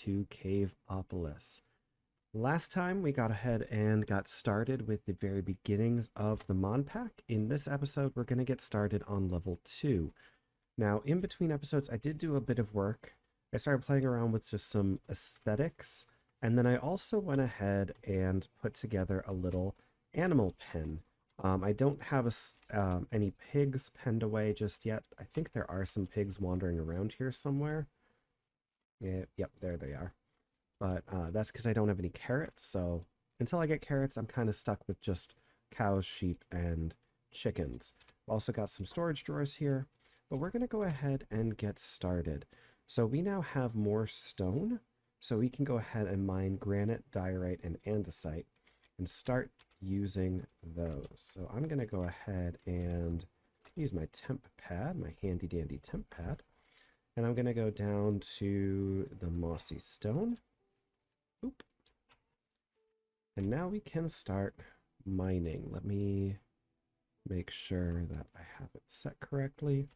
to Caveopolis. Last time we got ahead and got started with the very beginnings of the modpack. In this episode, we're going to get started on level 2. Now, in between episodes, I did do a bit of work. I started playing around with just some aesthetics, and then I also went ahead and put together a little animal pen. I don't have any pigs penned away just yet. I think there are some pigs wandering around here somewhere. Yeah, yep, there they are. But that's because I don't have any carrots, so until I get carrots, I'm kind of stuck with just cows, sheep, and chickens. I've also got some storage drawers here, but we're going to go ahead and get started. So we now have more stone, so we can go ahead and mine granite, diorite, and andesite and start using those. So I'm going to go ahead and use my temp pad, my handy dandy temp pad, and I'm going to go down to the mossy stone. Oop. And now we can start mining. Let me make sure that I have it set correctly.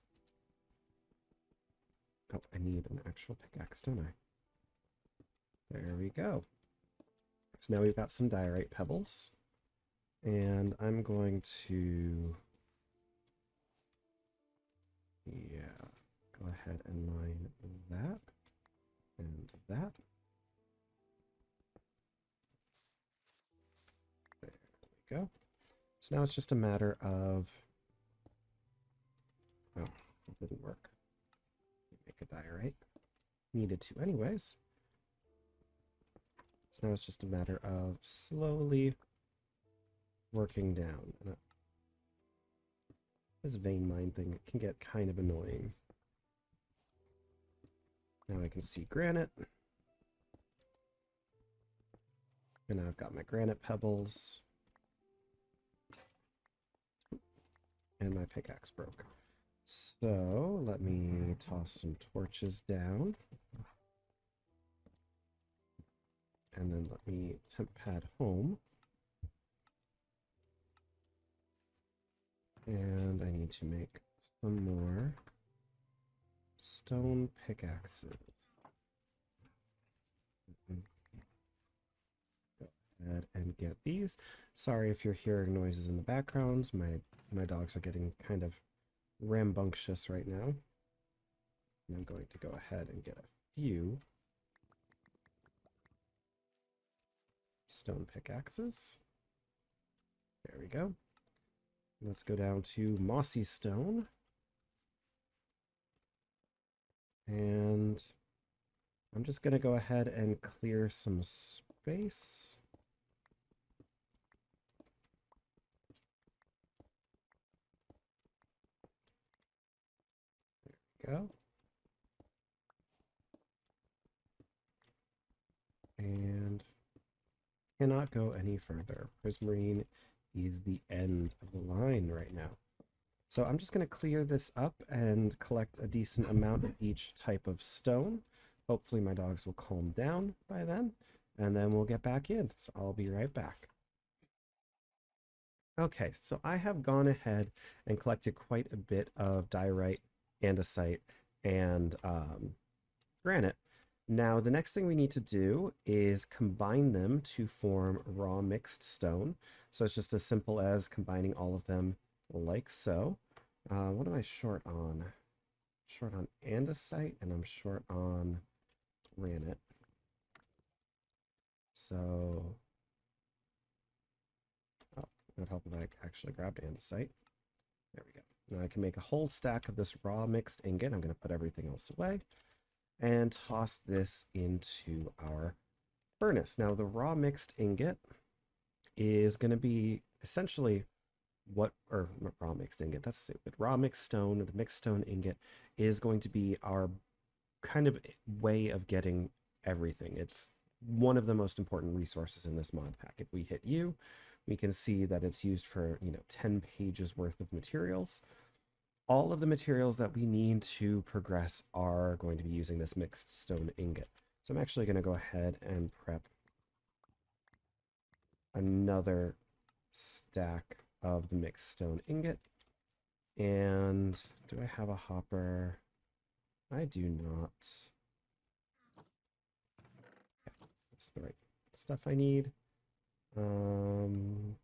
Oh, I need an actual pickaxe, don't I? There we go. So now we've got some diorite pebbles. And I'm going to, yeah, go ahead and mine that and that. There we go. So now it's just a matter of, oh, it didn't work. Make a diorite. Needed to anyways. So now it's just a matter of slowly working down. This vein mine thing can get kind of annoying. Now I can see granite. And now I've got my granite pebbles. And my pickaxe broke. So let me toss some torches down. And then let me temp pad home. And I need to make some more stone pickaxes. Go ahead and get these. Sorry if you're hearing noises in the background. My dogs are getting kind of rambunctious right now. And I'm going to go ahead and get a few stone pickaxes. There we go. Let's go down to mossy stone. And I'm just going to go ahead and clear some space. There we go. And cannot go any further. Prismarine is the end of the line right now. So I'm just going to clear this up and collect a decent amount of each type of stone. Hopefully my dogs will calm down by then, and then we'll get back in. So I'll be right back. Okay, so I have gone ahead and collected quite a bit of diorite, andesite, and granite. Now, the next thing we need to do is combine them to form raw mixed stone. So it's just as simple as combining all of them like so. What am I short on? Short on andesite, and I'm short on granite. So, oh, it would help if I actually grabbed andesite. There we go. Now I can make a whole stack of this raw mixed ingot. I'm going to put everything else away and toss this into our furnace. Now the raw mixed ingot is going to be essentially raw mixed ingot, that's stupid. Raw mixed stone, or the mixed stone ingot, is going to be our kind of way of getting everything. It's one of the most important resources in this mod pack. If we hit U, we can see that it's used for, 10 pages worth of materials. All of the materials that we need to progress are going to be using this mixed stone ingot. So I'm actually going to go ahead and prep another stack of the mixed stone ingot. And do I have a hopper? I do not. That's the right stuff I need. I'm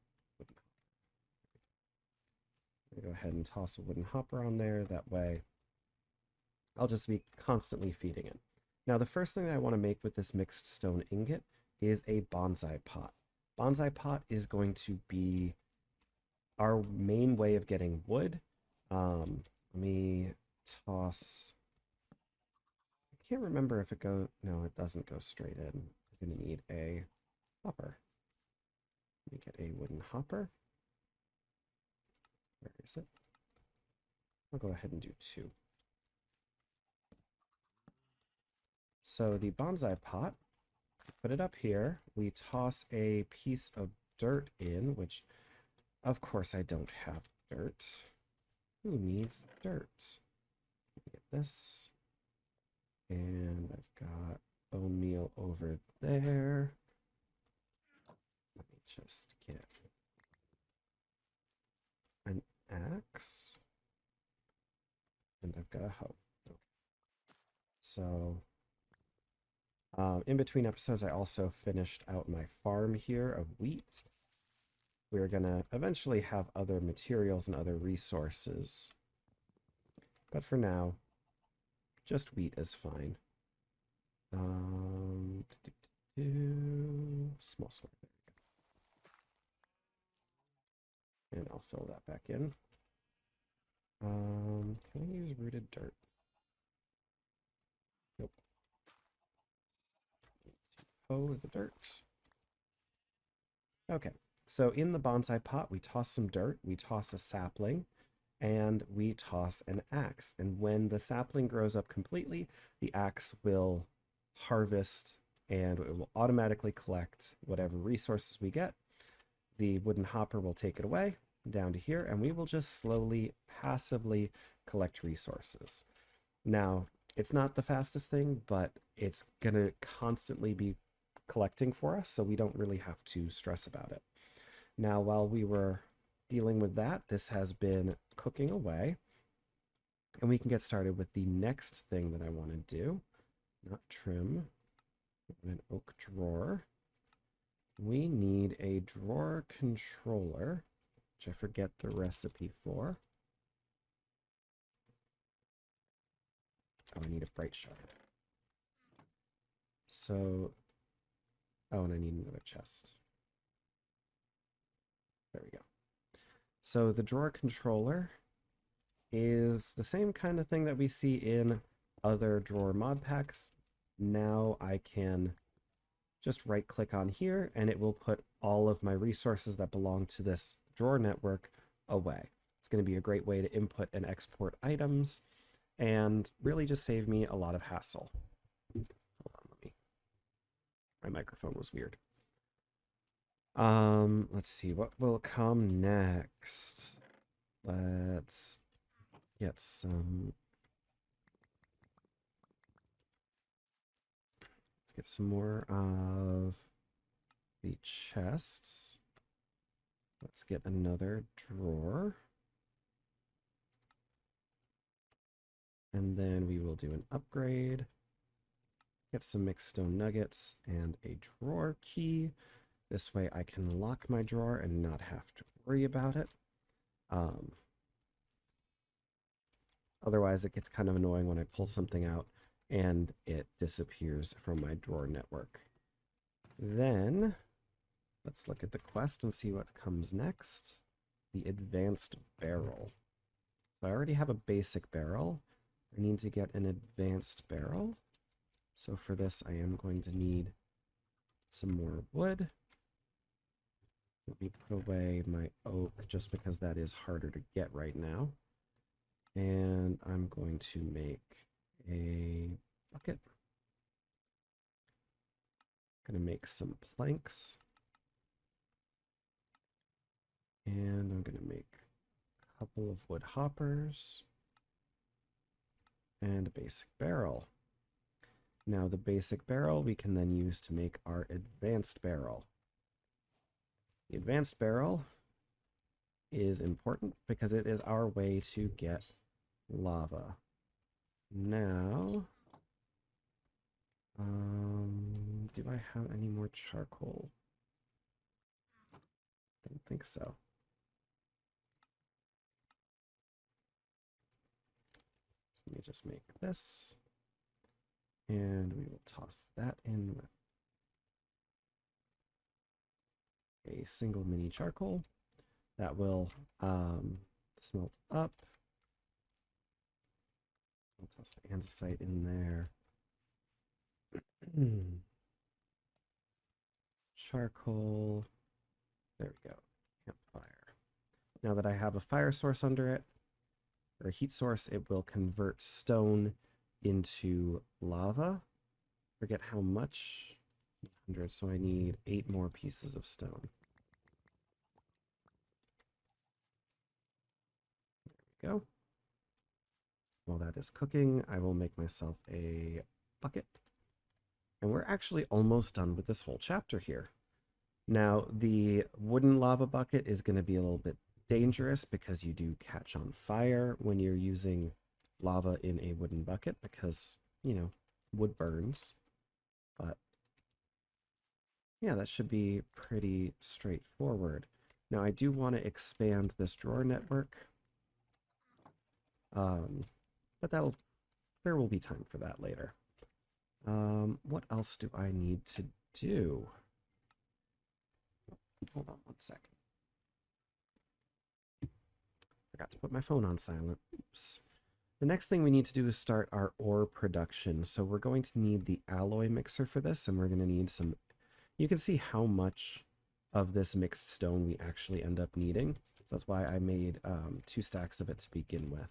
gonna go ahead and toss a wooden hopper on there. That way I'll just be constantly feeding it. Now, the first thing I want to make with this mixed stone ingot is a bonsai pot. Bonsai pot is going to be our main way of getting wood. Let me toss. I can't remember if it goes. No, it doesn't go straight in. I'm going to need a hopper. Let me get a wooden hopper. Where is it? I'll go ahead and do 2. So the bonsai pot, put it up here. We toss a piece of dirt in, which of course I don't have dirt. Who needs dirt? Get this. And I've got bone meal over there. Let me just get an axe. And I've got a hoe. Okay. So, in between episodes, I also finished out my farm here of wheat. We're going to eventually have other materials and other resources. But for now, just wheat is fine. Small sword. There we go. And I'll fill that back in. Can I use rooted dirt? Nope. Oh, the dirt. Okay, so in the bonsai pot, we toss some dirt, we toss a sapling, and we toss an axe. And when the sapling grows up completely, the axe will harvest and it will automatically collect whatever resources we get. The wooden hopper will take it away down to here, and we will just slowly, passively collect resources. Now, it's not the fastest thing, but it's going to constantly be collecting for us, so we don't really have to stress about it. Now, while we were dealing with that, this has been cooking away, and we can get started with the next thing that I want to do. Not trim, an oak drawer. We need a drawer controller, which I forget the recipe for. Oh, I need a bright shard. So, oh, and I need another chest. There we go. So the drawer controller is the same kind of thing that we see in other drawer mod packs. Now I can just right click on here and it will put all of my resources that belong to this drawer network away. It's going to be a great way to input and export items and really just save me a lot of hassle. Hold on, my microphone was weird. Let's see, what will come next? Let's get some... Let's get some more of the chests. Let's get another drawer. And then we will do an upgrade. Get some mixed stone nuggets and a drawer key. This way I can lock my drawer and not have to worry about it. Otherwise, it gets kind of annoying when I pull something out and it disappears from my drawer network. Then, let's look at the quest and see what comes next. The advanced barrel. So I already have a basic barrel. I need to get an advanced barrel. So for this, I am going to need some more wood. Let me put away my oak just because that is harder to get right now. And I'm going to make a bucket. I'm going to make some planks. And I'm going to make a couple of wood hoppers. And a basic barrel. Now the basic barrel we can then use to make our advanced barrel. The advanced barrel is important because it is our way to get lava. Now, do I have any more charcoal? Don't think so. So let me just make this. And we will toss that in with a single mini charcoal. That will smelt up. I'll toss the andesite in there. Charcoal. There we go. Campfire. Now that I have a fire source under it, or a heat source, it will convert stone into lava. Forget how much. 100, so I need 8 more pieces of stone. There we go. While that is cooking, I will make myself a bucket. And we're actually almost done with this whole chapter here. Now, the wooden lava bucket is going to be a little bit dangerous because you do catch on fire when you're using lava in a wooden bucket because, you know, wood burns. But yeah, that should be pretty straightforward. Now, I do want to expand this drawer network. But there will be time for that later. What else do I need to do? Hold on one second. Forgot to put my phone on silent. Oops. The next thing we need to do is start our ore production. So we're going to need the alloy mixer for this, and we're going to need some... You can see how much of this mixed stone we actually end up needing. So that's why I made 2 stacks of it to begin with.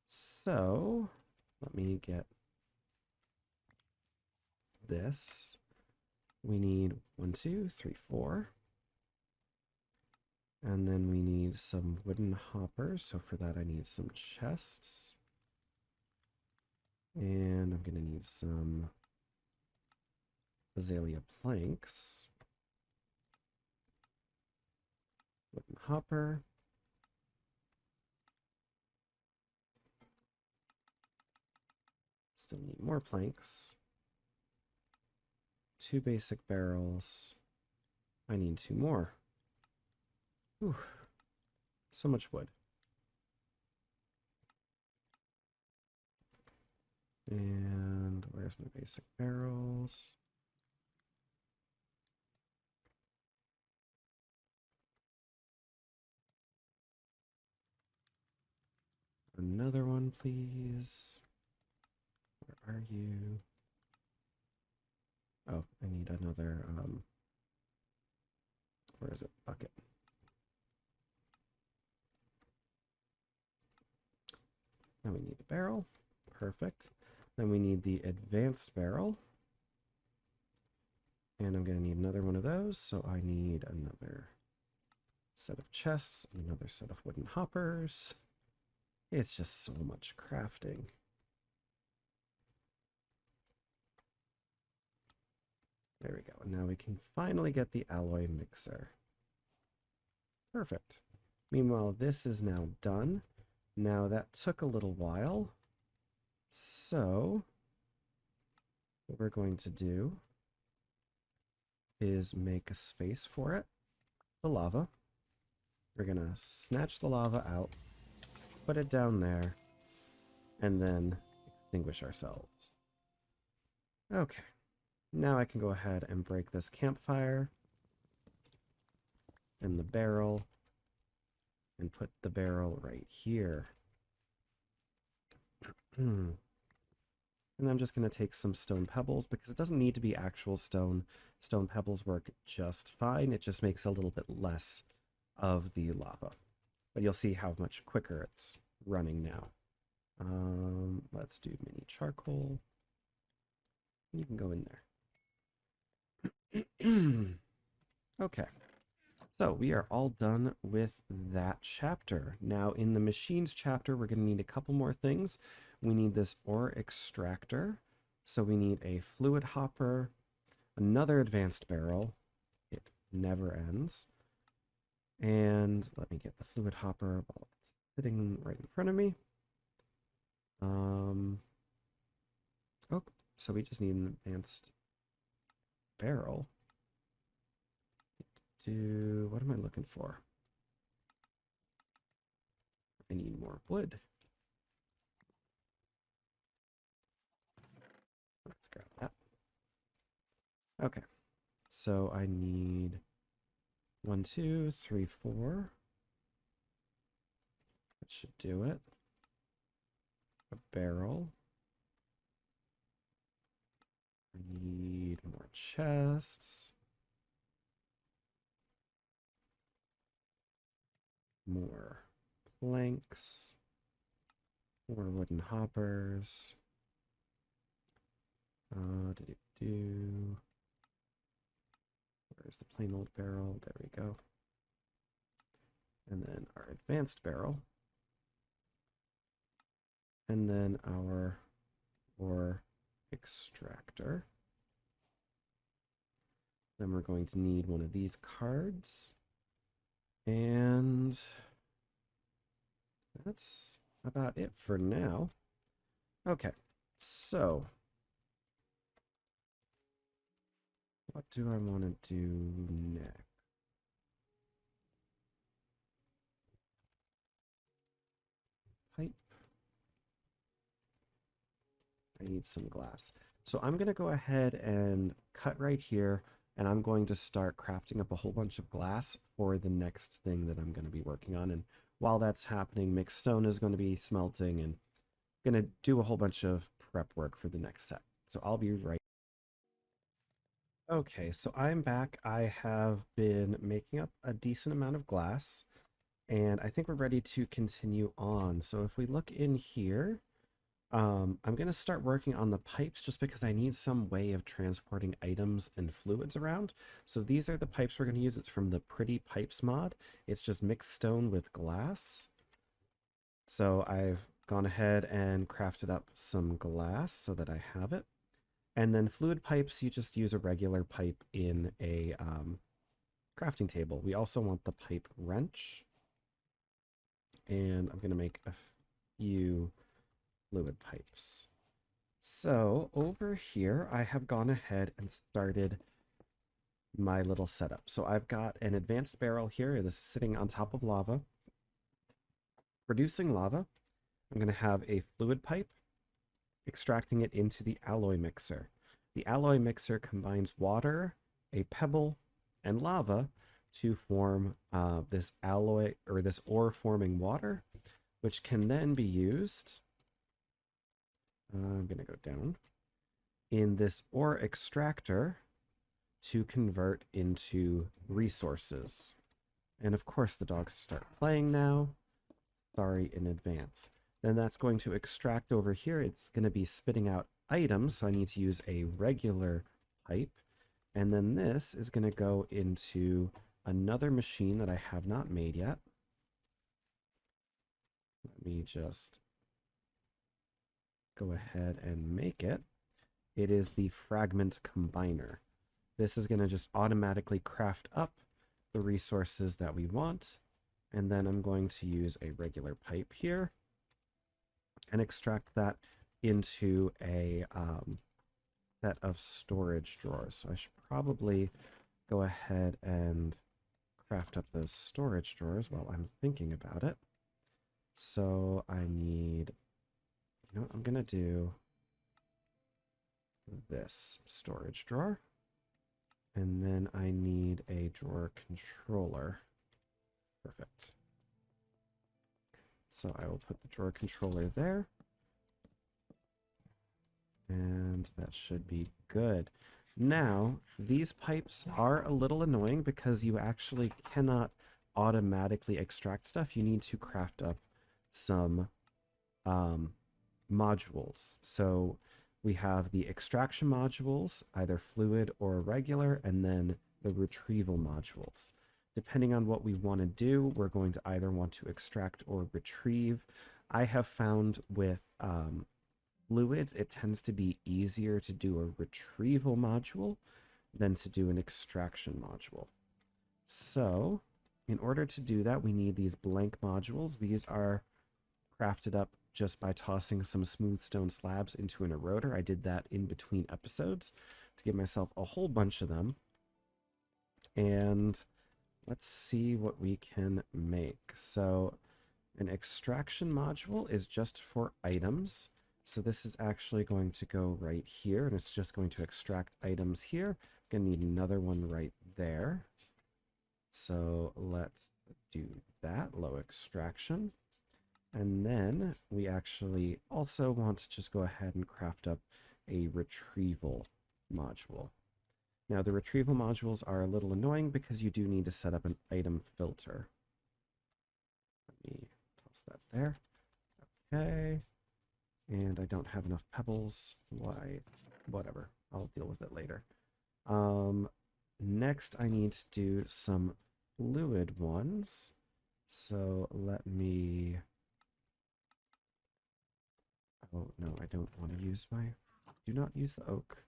So let me get this. We need 1, 2, 3, 4. And then we need some wooden hoppers. So for that, I need some chests. And I'm going to need some azalea planks. Wooden hopper. Still need more planks. 2 basic barrels. I need 2 more. Whew. So much wood. And where's my basic barrels? Another one, please. Where are you? Oh, I need another, where is it? Bucket. Now we need the barrel. Perfect. Then we need the advanced barrel. And I'm going to need another one of those, so I need another set of chests, and another set of wooden hoppers. It's just so much crafting. There we go. And now we can finally get the alloy mixer. Perfect. Meanwhile, this is now done. Now that took a little while. So what we're going to do is make a space for it, the lava. We're going to snatch the lava out, put it down there, and then extinguish ourselves. Okay. Now I can go ahead and break this campfire and the barrel and put the barrel right here. And I'm just going to take some stone pebbles because it doesn't need to be actual stone. Stone pebbles work just fine. It just makes a little bit less of the lava. But you'll see how much quicker it's running now. Let's do mini charcoal. You can go in there. Okay. So we are all done with that chapter. Now in the machines chapter, we're going to need a couple more things. We need this ore extractor. So we need a fluid hopper, another advanced barrel. It never ends. And let me get the fluid hopper while it's sitting right in front of me. Oh, so we just need an advanced barrel. What am I looking for? I need more wood. Let's grab that. Okay, so I need 1, 2, 3, 4. That should do it. A barrel. I need more chests. More planks. More wooden hoppers. Where's the plain old barrel? There we go. And then our advanced barrel. And then our ore extractor. Then we're going to need one of these cards. And that's about it for now. Okay, so what do I want to do next? Pipe. I need some glass. So I'm going to go ahead and cut right here, and I'm going to start crafting up a whole bunch of glass for the next thing that I'm going to be working on. And while that's happening, mixed stone is going to be smelting, and I'm going to do a whole bunch of prep work for the next set. So I'll be right. Okay, so I'm back. I have been making up a decent amount of glass, and I think we're ready to continue on. So if we look in here, I'm going to start working on the pipes just because I need some way of transporting items and fluids around. So these are the pipes we're going to use. It's from the Pretty Pipes mod. It's just mixed stone with glass. So I've gone ahead and crafted up some glass so that I have it. And then fluid pipes, you just use a regular pipe in a crafting table. We also want the pipe wrench. And I'm going to make a few fluid pipes. So over here, I have gone ahead and started my little setup. So I've got an advanced barrel here. This is sitting on top of lava, producing lava. I'm going to have a fluid pipe, extracting it into the alloy mixer. The alloy mixer combines water, a pebble, and lava to form this alloy or this ore forming water, which can then be used. I'm going to go down in this ore extractor to convert into resources. And of course, the dogs start playing now. Sorry in advance. Then that's going to extract over here. It's going to be spitting out items, so I need to use a regular pipe. And then this is going to go into another machine that I have not made yet. Let me just go ahead and make it. It is the fragment combiner. This is going to just automatically craft up the resources that we want. And then I'm going to use a regular pipe here and extract that into a set of storage drawers. So I should probably go ahead and craft up those storage drawers while I'm thinking about it. So I need, you know what, I'm going to do this storage drawer. And then I need a drawer controller. Perfect. So I will put the drawer controller there. And that should be good. Now, these pipes are a little annoying because you actually cannot automatically extract stuff. You need to craft up some modules. So we have the extraction modules, either fluid or regular, and then the retrieval modules. Depending on what we want to do, we're going to either want to extract or retrieve. I have found with fluids, it tends to be easier to do a retrieval module than to do an extraction module. So in order to do that, we need these blank modules. These are crafted up just by tossing some smooth stone slabs into an eroder. I did that in between episodes. to give myself a whole bunch of them. And let's see what we can make. So an extraction module is just for items. So this is actually going to go right here, and it's just going to extract items here. Gonna need another one right there. So let's do that, low extraction. And then we actually also want to just go ahead and craft up a retrieval module. Now the retrieval modules are a little annoying because you do need to set up an item filter. Let me toss that there. Okay. And I don't have enough pebbles. Why? Whatever. I'll deal with it later. Next I need to do some fluid ones. So let me... Oh, no, I don't want to use my... Do not use the oak.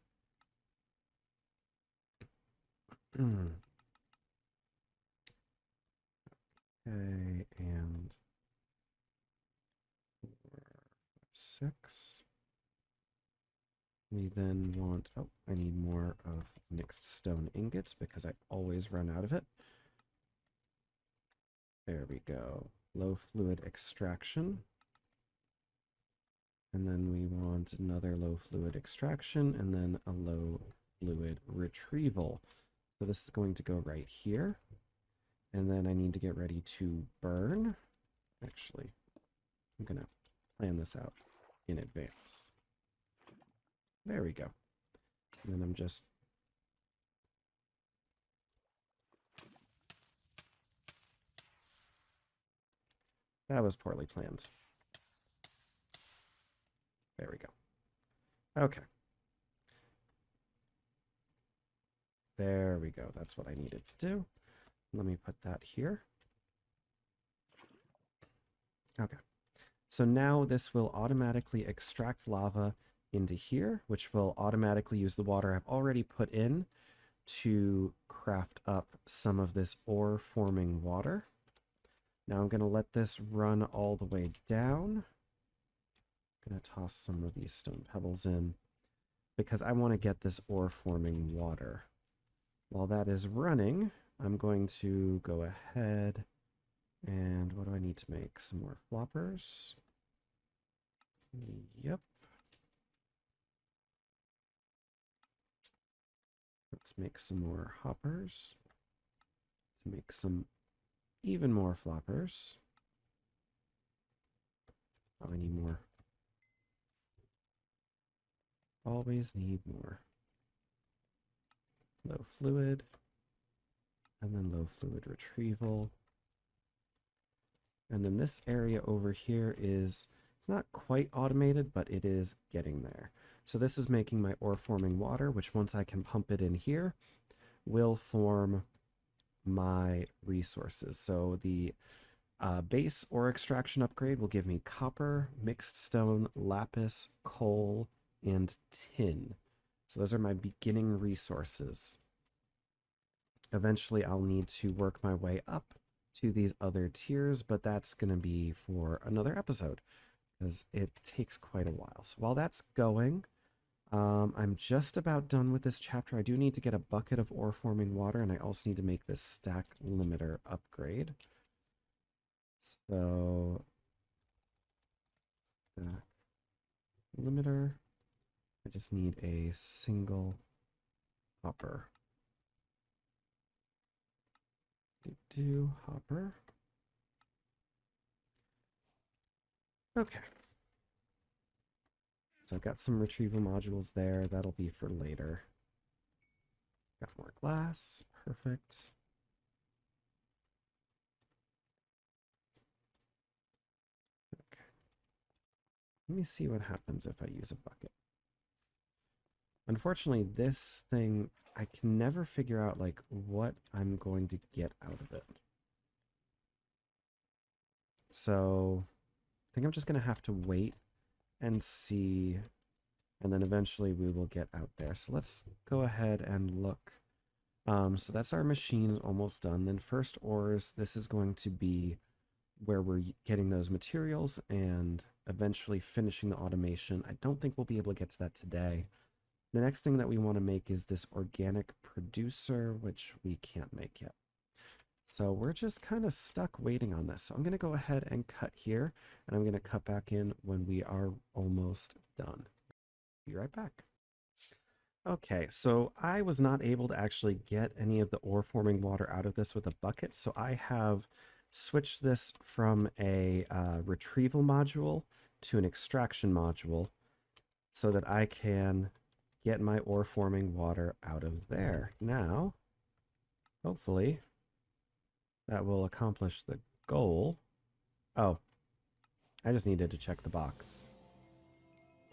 Okay, and... 6. We then want... Oh, I need more of mixed stone ingots because I always run out of it. There we go. Low fluid extraction. And then we want another low fluid extraction and then a low fluid retrieval. So this is going to go right here. And then I need to get ready to burn. Actually, I'm going to plan this out in advance. There we go. And then I'm just... That was poorly planned. There we go. Okay. There we go. That's what I needed to do. Let me put that here. Okay. So now this will automatically extract lava into here, which will automatically use the water I've already put in to craft up some of this ore forming water. Now I'm going to let this run all the way down. I'm going to toss some of these stone pebbles in because I want to get this ore forming water. While that is running, I'm going to go ahead and what do I need to make? Some more floppers. Yep. Let's make some more hoppers to make some even more floppers. Oh, I need more. Always need more. Low fluid, and then low fluid retrieval. And then this area over here is, it's not quite automated, but it is getting there. So this is making my ore forming water, which once I can pump it in here, will form my resources. So the base ore extraction upgrade will give me copper, mixed stone, lapis, coal, and tin. So those are my beginning resources. Eventually I'll need to work my way up to these other tiers, but that's going to be for another episode because it takes quite a while. So while that's going, I'm just about done with this chapter. I do need to get a bucket of ore forming water, and I also need to make this stack limiter upgrade. So, stack limiter. I just need a single hopper. Hopper. Okay. So I've got some retrieval modules there. That'll be for later. Got more glass. Perfect. Okay. Let me see what happens if I use a bucket. Unfortunately, this thing, I can never figure out like what I'm going to get out of it. So I think I'm just going to have to wait and see, and then eventually we will get out there. So let's go ahead and look. So that's our machine almost done. Then first ores, this is going to be where we're getting those materials and eventually finishing the automation. I don't think we'll be able to get to that today. The next thing that we want to make is this organic producer, which we can't make yet. So we're just kind of stuck waiting on this. So I'm going to go ahead and cut here, and I'm going to cut back in when we are almost done. Be right back. Okay, so I was not able to actually get any of the ore forming water out of this with a bucket, so I have switched this from a retrieval module to an extraction module so that I can get my ore forming water out of there. Now, hopefully, that will accomplish the goal. Oh, I just needed to check the box.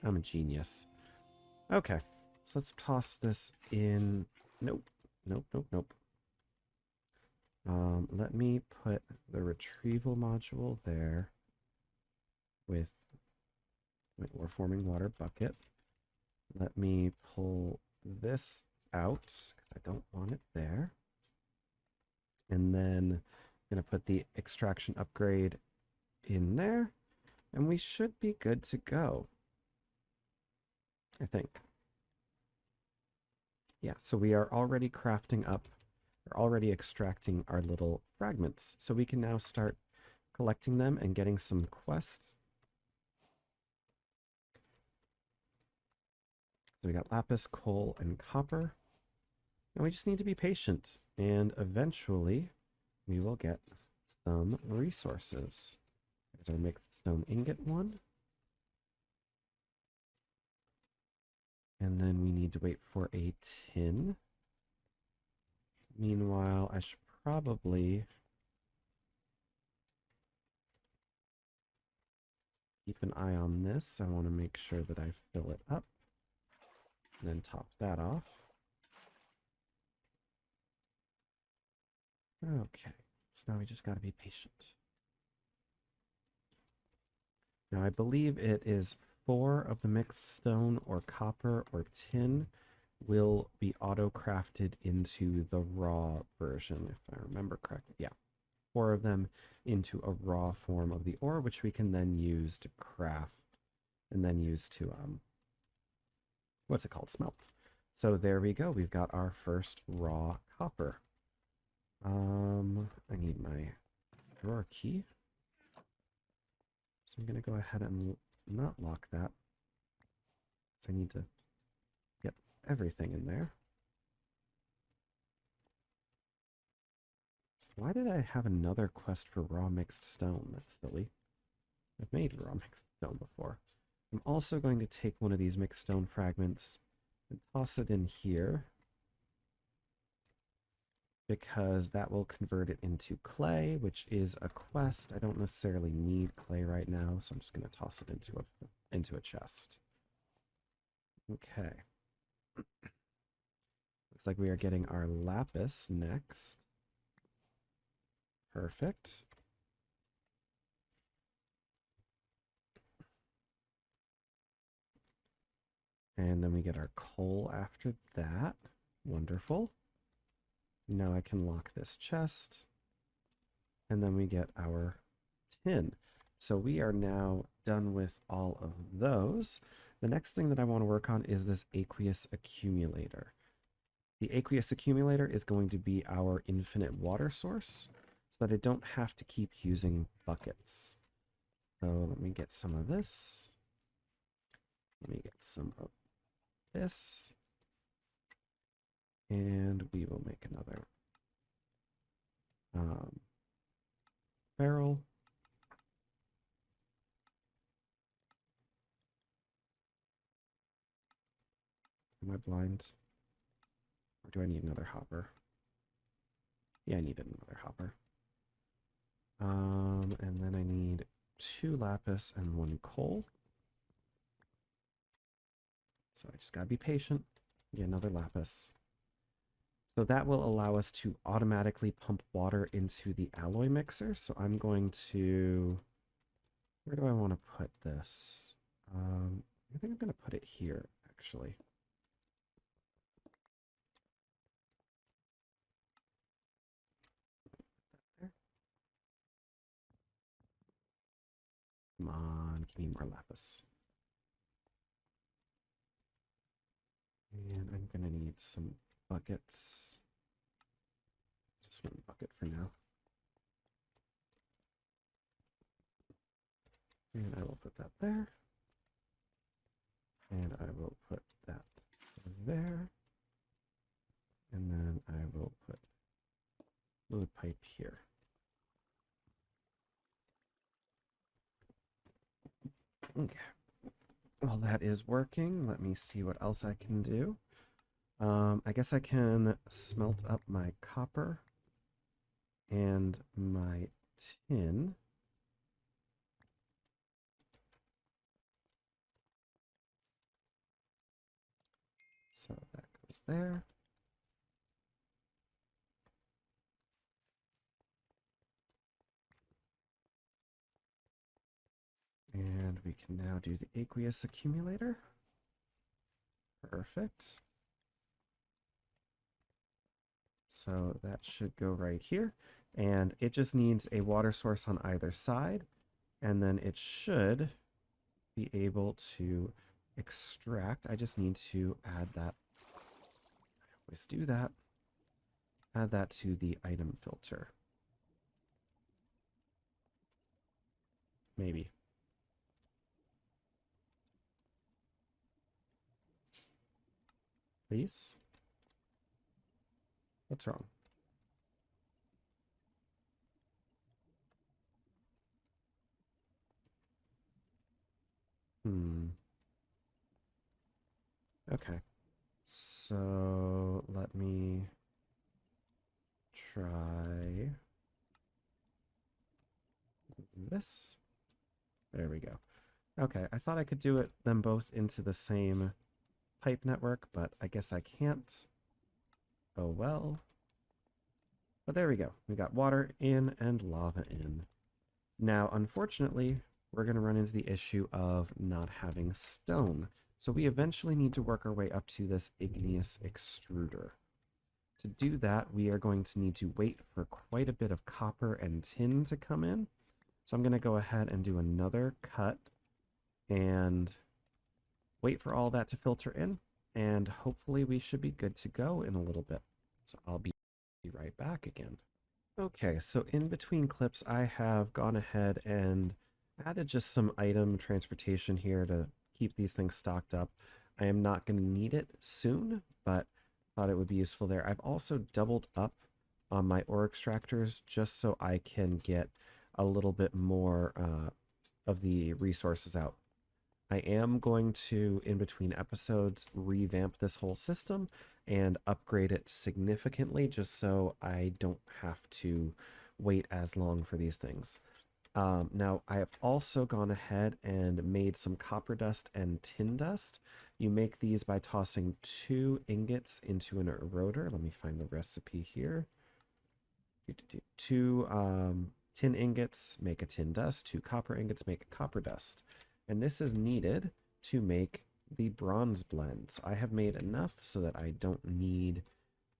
I'm a genius. Okay, so let's toss this in. Nope, nope, nope, nope. Let me put the retrieval module there with my ore forming water bucket. Let me pull this out because I don't want it there. And then I'm going to put the extraction upgrade in there, and we should be good to go, I think. Yeah, so we are already crafting up, or already extracting our little fragments. So we can now start collecting them and getting some quests. So we got lapis, coal, and copper. And we just need to be patient, and eventually we will get some resources. There's our mixed stone ingot one. And then we need to wait for a tin. Meanwhile, I should probably keep an eye on this. I want to make sure that I fill it up. And then top that off. Okay, so now we just got to be patient. Now I believe it is 4 of the mixed stone or copper or tin will be auto-crafted into the raw version, if I remember correctly. Yeah, 4 of them into a raw form of the ore, which we can then use to craft and then use to, what's it called? Smelt. So there we go. We've got our first raw copper. I need my drawer key. So I'm going to go ahead and not lock that. So I need to get everything in there. Why did I have another quest for raw mixed stone? That's silly. I've made raw mixed stone before. I'm also going to take one of these mixed stone fragments and toss it in here, because that will convert it into clay, which is a quest. I don't necessarily need clay right now, so I'm just going to toss it into a chest. Okay. Looks like we are getting our lapis next. Perfect. And then we get our coal after that. Wonderful. Now I can lock this chest. And then we get our tin. So we are now done with all of those. The next thing that I want to work on is this aqueous accumulator. The aqueous accumulator is going to be our infinite water source, so that I don't have to keep using buckets. So let me get some of this. Let me get some of this. And we will make another barrel. Am I blind? Or do I need another hopper? Yeah, I need another hopper. And then I need 2 lapis and 1 coal. So I just gotta be patient. Get another lapis. So that will allow us to automatically pump water into the alloy mixer. So I'm going to... Where do I want to put this? I think I'm going to put it here, actually. There. Come on, give me more lapis. And I'm going to need some buckets. Just one bucket for now. And I will put that there. And I will put that there. And then I will put fluid pipe here. Okay. Well, that is working. Let me see what else I can do. I guess I can smelt up my copper and my tin. So that goes there. And we can now do the aqueous accumulator. Perfect. So that should go right here. And it just needs a water source on either side. And then it should be able to extract. I just need to add that. I always do that. Add that to the item filter. Maybe. Please? What's wrong? Okay. So let me try this. There we go. Okay, I thought I could do them both into the same pipe network, but I guess I can't. Oh well. But there we go. We got water in and lava in. Now, unfortunately, we're going to run into the issue of not having stone. So we eventually need to work our way up to this igneous extruder. To do that, we are going to need to wait for quite a bit of copper and tin to come in. So I'm going to go ahead and do another cut and wait for all that to filter in. And hopefully we should be good to go in a little bit. So I'll be right back again. Okay, so in between clips, I have gone ahead and added just some item transportation here to keep these things stocked up. I am not going to need it soon, but thought it would be useful there. I've also doubled up on my ore extractors just so I can get a little bit more of the resources out. I am going to, in between episodes, revamp this whole system and upgrade it significantly just so I don't have to wait as long for these things. Now, I have also gone ahead and made some copper dust and tin dust. You make these by tossing 2 ingots into an eroder. Let me find the recipe here. 2 tin ingots make a tin dust, 2 copper ingots make a copper dust. And this is needed to make the bronze blend. So I have made enough so that I don't need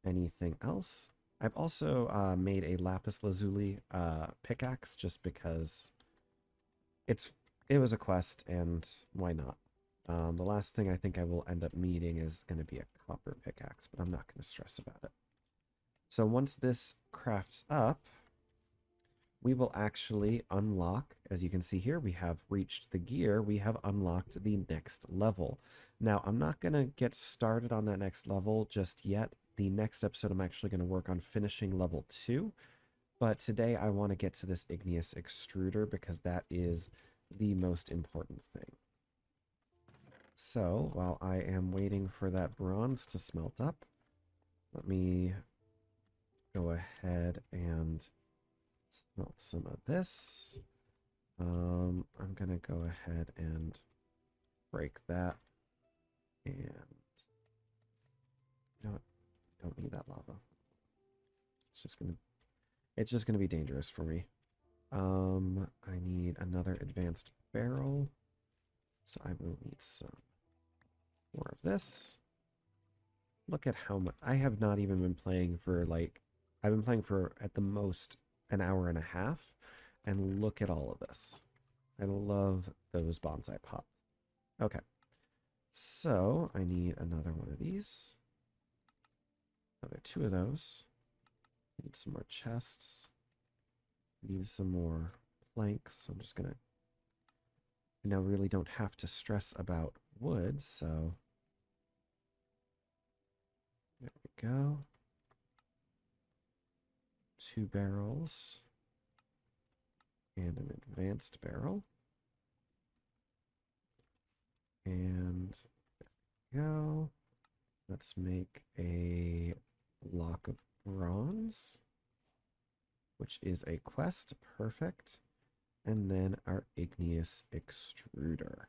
anything else. I've also made a lapis lazuli pickaxe just because it was a quest and why not? The last thing I think I will end up needing is going to be a copper pickaxe, but I'm not going to stress about it. So once this crafts up, we will actually unlock, as you can see here, we have reached the gear, we have unlocked the next level. Now, I'm not going to get started on that next level just yet. The next episode, I'm actually going to work on finishing level 2. But today, I want to get to this igneous extruder because that is the most important thing. So, while I am waiting for that bronze to smelt up, let me go ahead and smelt some of this. I'm going to go ahead and break that. And, you know what? Don't need that lava. It's just gonna be dangerous for me. I need another advanced barrel. So I will need some more of this. Look at how much I have not even been playing for I've been playing for at the most an hour and a half. And look at all of this. I love those bonsai pots. Okay. So I need another one of these. Another 2 of those. Need some more chests. Need some more planks. So I'm just gonna. I now really don't have to stress about wood, so there we go. 2 barrels and an advanced barrel. And there we go. Let's make a block of bronze, which is a quest. Perfect. And then our igneous extruder.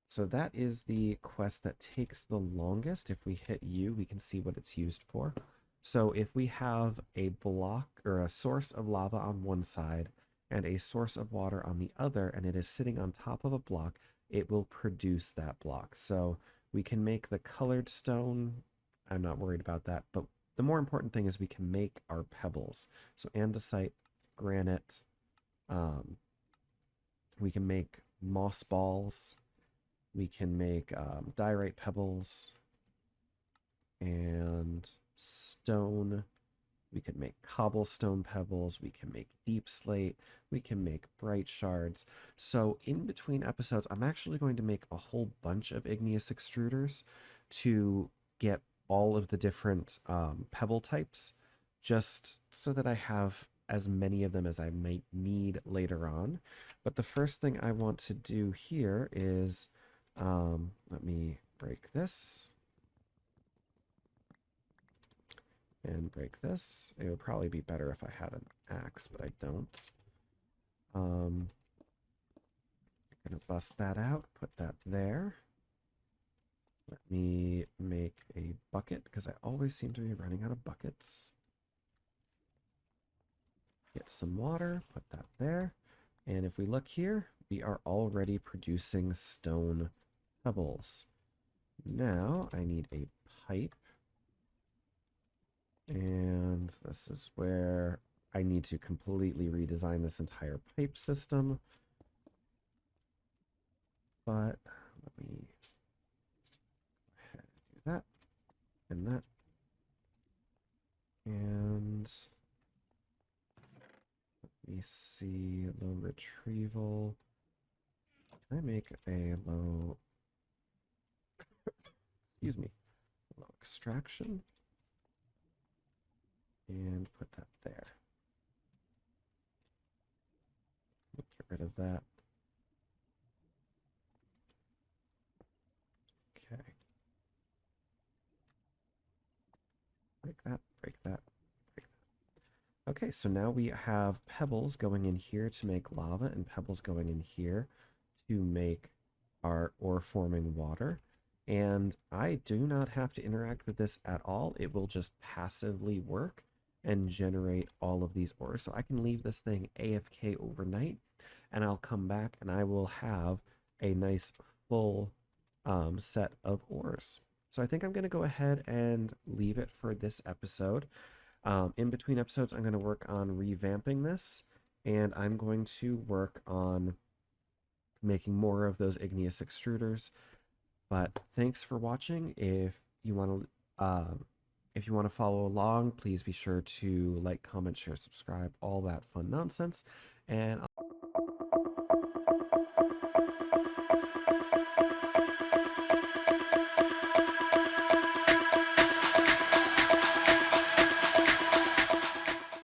So that is the quest that takes the longest. If we hit U, we can see what it's used for. So if we have a block or a source of lava on one side and a source of water on the other, and it is sitting on top of a block, it will produce that block. So we can make the colored stone. I'm not worried about that, but the more important thing is we can make our pebbles. So andesite, granite, we can make moss balls, we can make diorite pebbles and stone. We could make cobblestone pebbles, we can make deep slate, we can make bright shards. So in between episodes, I'm actually going to make a whole bunch of igneous extruders to get all of the different pebble types, just so that I have as many of them as I might need later on. But the first thing I want to do here is, let me break this. And break this. It would probably be better if I had an axe, but I don't. I'm gonna bust that out, put that there. Let me make a bucket, because I always seem to be running out of buckets. Get some water, put that there. And if we look here, we are already producing stone pebbles. Now I need a pipe. And this is where I need to completely redesign this entire pipe system. But let me go ahead and do that and that. And let me see, low retrieval. Can I make a low, excuse me, low extraction? And put that there. We'll get rid of that. Okay. Break that, break that, break that. Okay, so now we have pebbles going in here to make lava and pebbles going in here to make our ore forming water. And I do not have to interact with this at all. It will just passively work and generate all of these ores. So I can leave this thing AFK overnight, and I'll come back and I will have a nice full set of ores. So I think I'm going to go ahead and leave it for this episode. In between episodes, I'm going to work on revamping this, and I'm going to work on making more of those igneous extruders. But thanks for watching. If you want to follow along, please be sure to like, comment, share, subscribe, all that fun nonsense. And